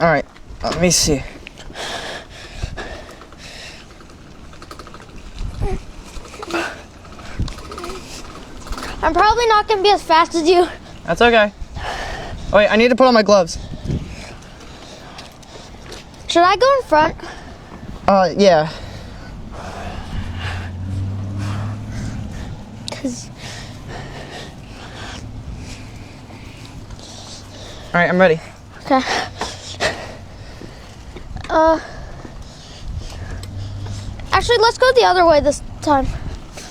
All right, let me see. I'm probably not gonna be as fast as you. That's okay. Oh, wait, I need to put on my gloves. Should I go in front? Yeah. All right, I'm ready. Okay. Actually, let's go the other way this time.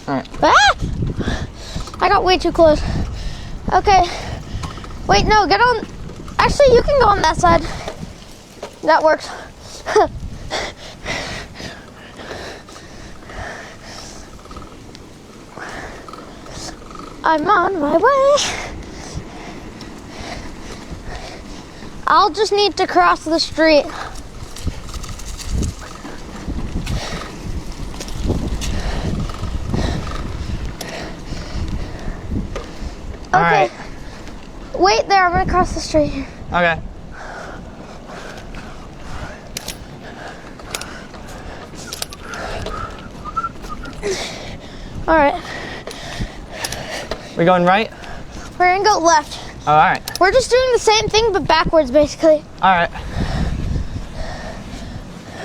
All right. Ah! I got way too close. Okay. Wait, no, get on. Actually, you can go on that side. That works. I'm on my way. I'll just need to cross the street. All right. Wait there, I'm gonna cross the street here. Okay. All right. We going right? We're gonna go left. Oh, all right. We're just doing the same thing but backwards, basically. All right.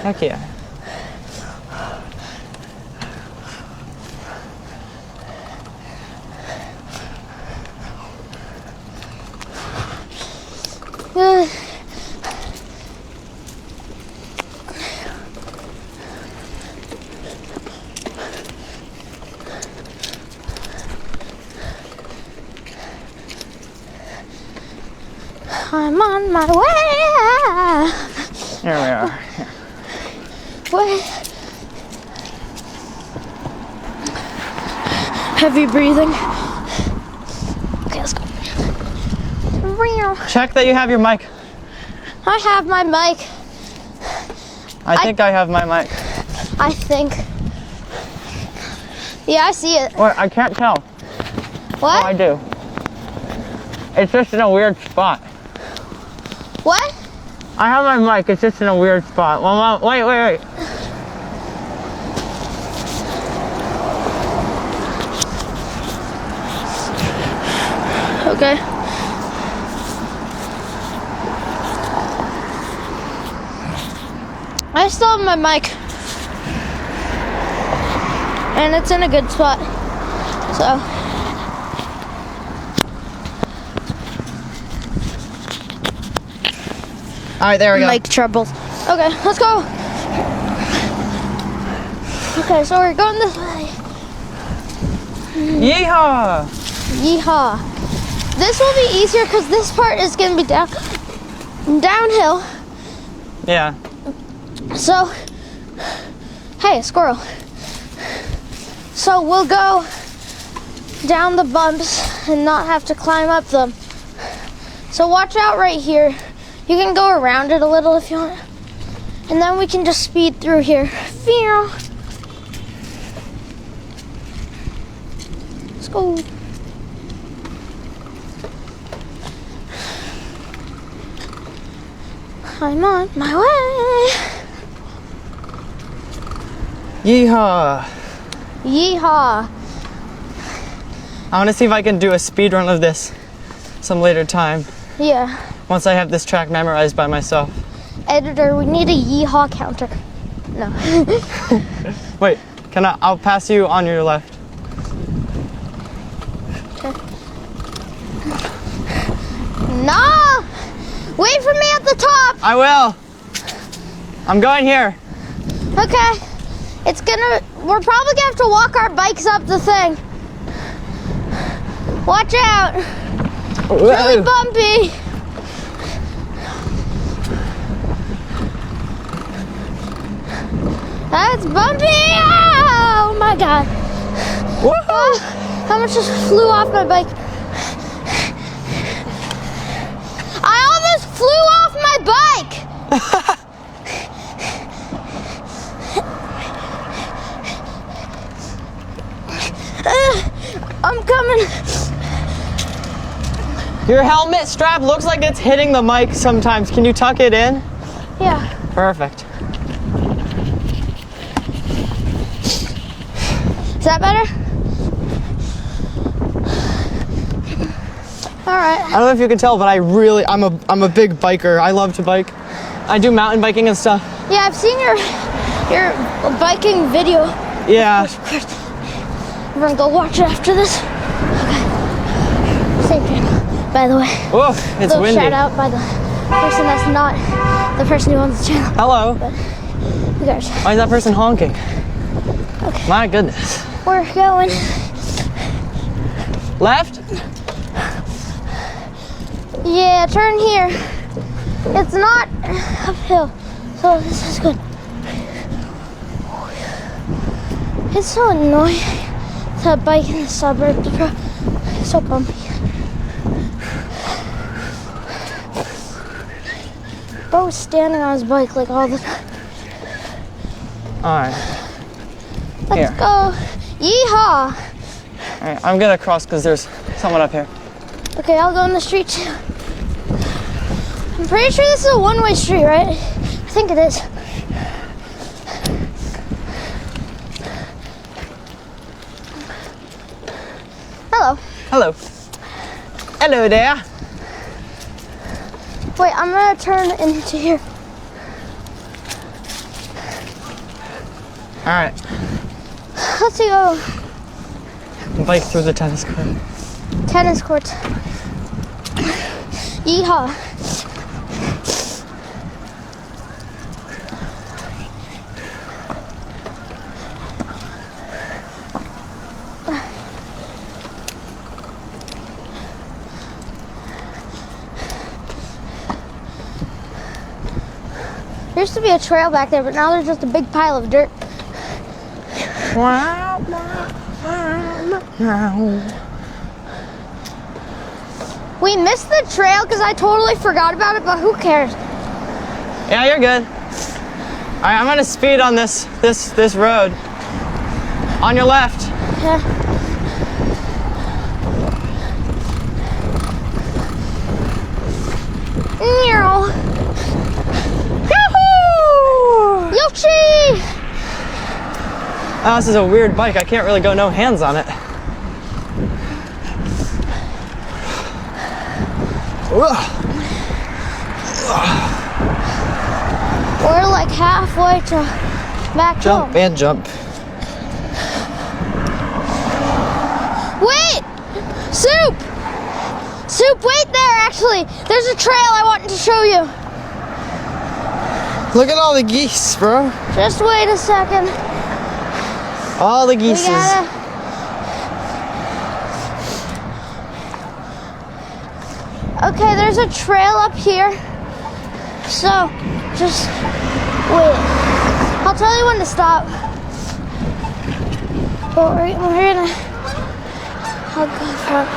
Heck yeah. I'm on my way. Here we are. What? Heavy breathing. Okay, let's go. Check that you have your mic. I have my mic. I think I have my mic. I think. Yeah, I see it. What? I can't tell. What? Oh, I do. It's just in a weird spot. What? I have my mic, it's just in a weird spot. Well, wait. Okay. I still have my mic. And it's in a good spot. So. All right, there we go. Mic troubles. Okay, let's go. Okay, so we're going this way. Yeehaw! Yeehaw. This will be easier because this part is going to be downhill. Yeah. So, hey, squirrel. So we'll go down the bumps and not have to climb up them. So watch out right here. You can go around it a little if you want. And then we can just speed through here. Let's go. I'm on my way. Yeehaw! Yeehaw. I want to see if I can do a speed run of this some later time. Yeah. Once I have this track memorized by myself. Editor, we need a yeehaw counter. No. Wait, I'll pass you on your left. Okay. No! Wait for me at the top! I will! I'm going here. Okay. We're probably gonna have to walk our bikes up the thing. Watch out! It's really bumpy. That's bumpy! Oh my god. Woohoo! I almost just flew off my bike. I almost flew off my bike! I'm coming. Your helmet strap looks like it's hitting the mic sometimes. Can you tuck it in? Yeah. Perfect. Is that better? All right. I don't know if you can tell, but I'm a big biker. I love to bike. I do mountain biking and stuff. Yeah, I've seen your biking video. Yeah. We're gonna go watch it after this. Okay. Same channel, by the way. Whoa, it's Little windy. shout out by the person that's not the person who owns the channel. Hello. But you guys. Why is that person honking? Okay. My goodness. We're going. Left? Yeah, turn here. It's not uphill, so this is good. It's so annoying to bike in the suburbs, bro. It's so bumpy. Bro was standing on his bike like all the time. Alright. Let's go. Yeehaw! Alright, I'm gonna cross because there's someone up here. Okay, I'll go in the street too. I'm pretty sure this is a one-way street, right? I think it is. Hello. Hello. Hello there. Wait, I'm gonna turn into here. Alright. Let's go. Bike through the tennis court. Tennis courts. Yeehaw. There used to be a trail back there, but now there's just a big pile of dirt. We missed the trail because I totally forgot about it, but who cares? Yeah, you're good. Alright, I'm gonna speed on this road. On your left. Yeah. Yahoo! Yoshi! Oh, this is a weird bike. I can't really go no hands on it. We're like halfway to back Jump home. and jump. Wait! Soup! Soup, wait there, actually. There's a trail I wanted to show you. Look at all the geese, bro. Just wait a second. All the We geese. gotta... Okay, there's a trail up here. So, just wait. I'll tell you when to stop. But we're gonna... I'll go front.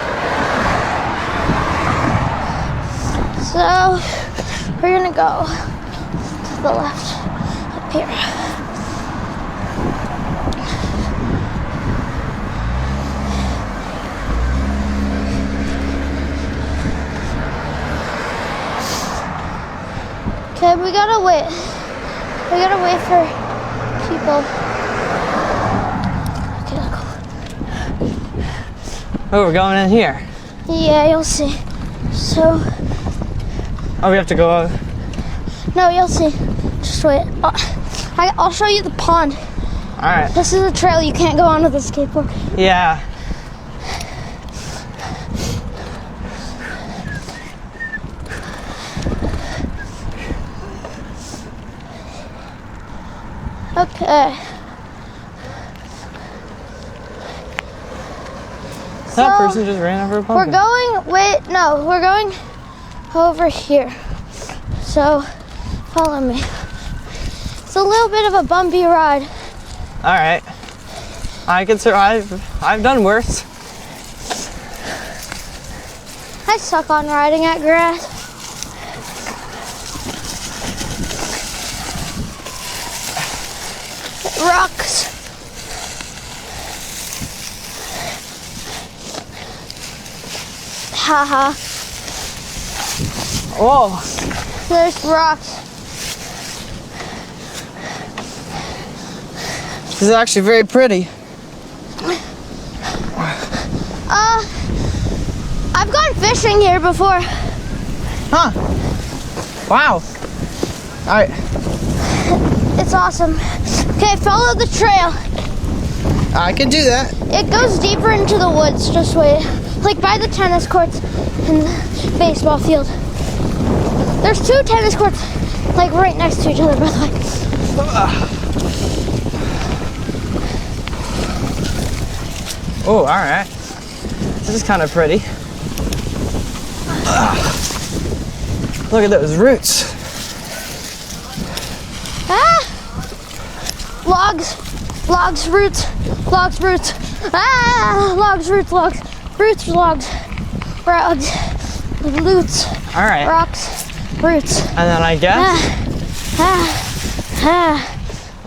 So, we're gonna go to the left, up here. Okay, we gotta wait. We gotta wait for people. Okay, Oh, we're going in here. yeah, you'll see. So, Oh, we have to go. no, you'll see. Just wait. I'll show you the pond. Alright. This is a trail you can't go on with a skateboard. Yeah. Okay. That person just ran over a pumpkin. We're going over here. So, follow me. It's a little bit of a bumpy ride. Alright. I can survive. I've done worse. I suck on riding at grass. Rocks. Haha. Whoa. There's rocks. This is actually very pretty. I've gone fishing here before. Huh. Wow. All right. It's awesome. Okay, follow the trail. I can do that. It goes deeper into the woods. Just wait. Like by the tennis courts and the baseball field. There's 2 tennis courts, like right next to each other, by the way. Oh, all right. This is kind of pretty. Look at those roots. Logs, roots. Logs, roots, logs. Roots. All right. Rocks, roots. And then I guess,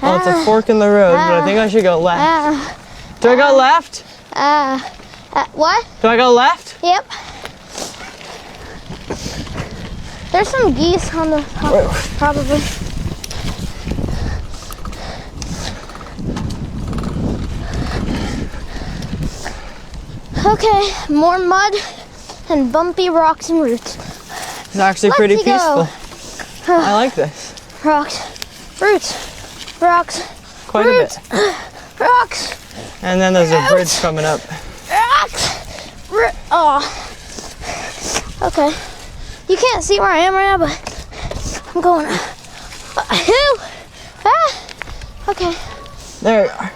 well, it's a fork in the road, but I think I should go left. Do I go left? What? Do I go left? Yep. There's some geese on the top, probably. Okay, more mud and bumpy rocks and roots. It's actually pretty Let's go. peaceful. I like this. Rocks, roots, rocks, Quite roots, a bit. rocks, And then there's a bridge coming up. rocks. Oh. Okay. You can't see where I am right now, but I'm going. Okay. There you are.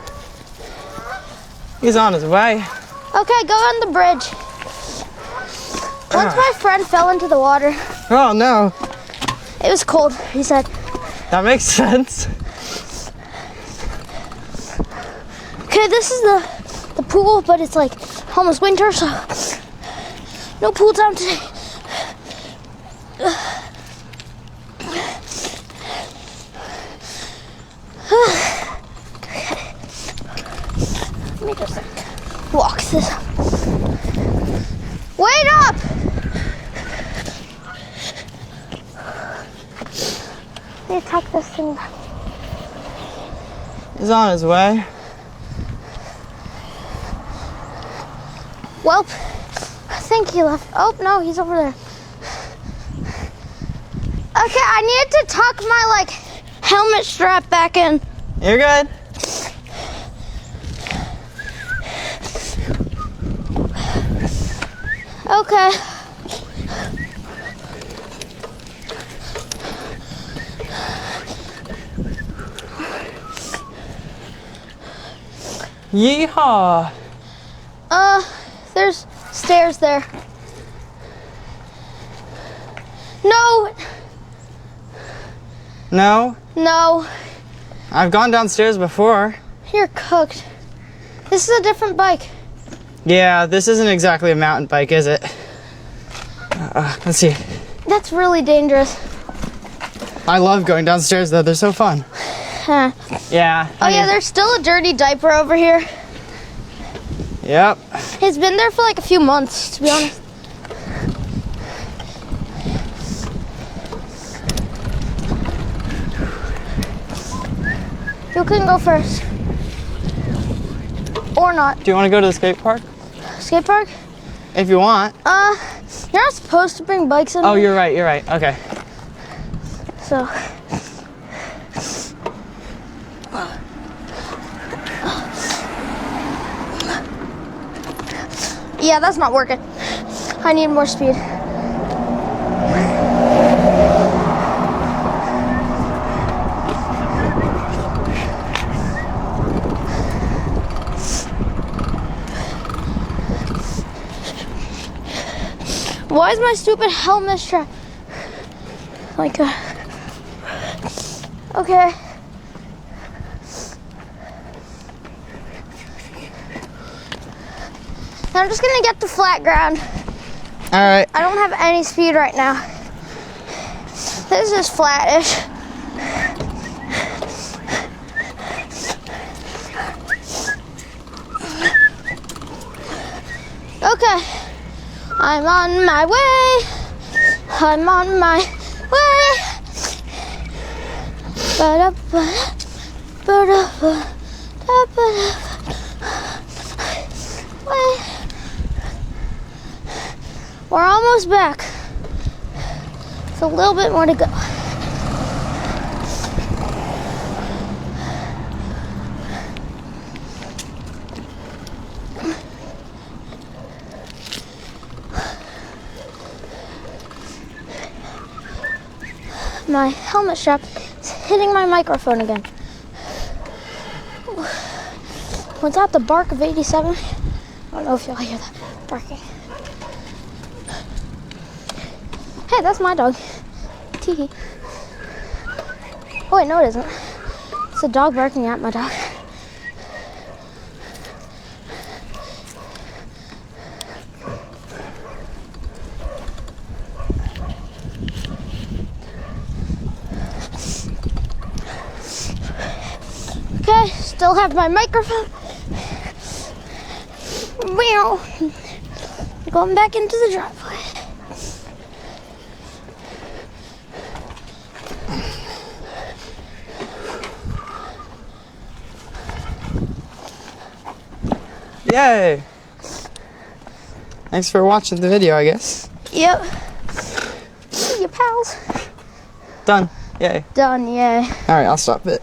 He's on his way. Okay, go on the bridge. Once my friend fell into the water. Oh no. It was cold, he said. That makes sense. Okay, this is the pool, but it's like almost winter, so no pool time today. Let me just walk this. Wait up! Let me tuck this thing back. He's on his way. Well, I think he left. Oh, no, he's over there. Okay, I need to tuck my, helmet strap back in. You're good. Okay. Yeehaw. There's stairs there. No. No? No. I've gone downstairs before. You're cooked. This is a different bike. Yeah, this isn't exactly a mountain bike, is it? Let's see. That's really dangerous. I love going downstairs though, they're so fun. Huh. Yeah. Oh yeah, there's still a dirty diaper over here. Yep. It's been there for a few months, to be honest. You can go first. Or not. Do you want to go to the skate park? Skate park? If you want. You're not supposed to bring bikes in. Oh, here. you're right. Okay. So. Yeah, that's not working. I need more speed. Why is my stupid helmet strap okay. I'm just gonna get to flat ground. All right. I don't have any speed right now. This is flattish. Okay, I'm on my way. I'm on my way. We're almost back. It's a little bit more to go. My helmet strap is hitting my microphone again. Was that the bark of 87? I don't know if y'all hear that barking. Hey, that's my dog. Teehee. Oh wait, no it isn't. It's a dog barking at my dog. Okay, still have my microphone. Meow. Going back into the driveway. Yay! Thanks for watching the video, I guess. Yep. See you, pals. Done. Yay. Done, yay. Alright, I'll stop it.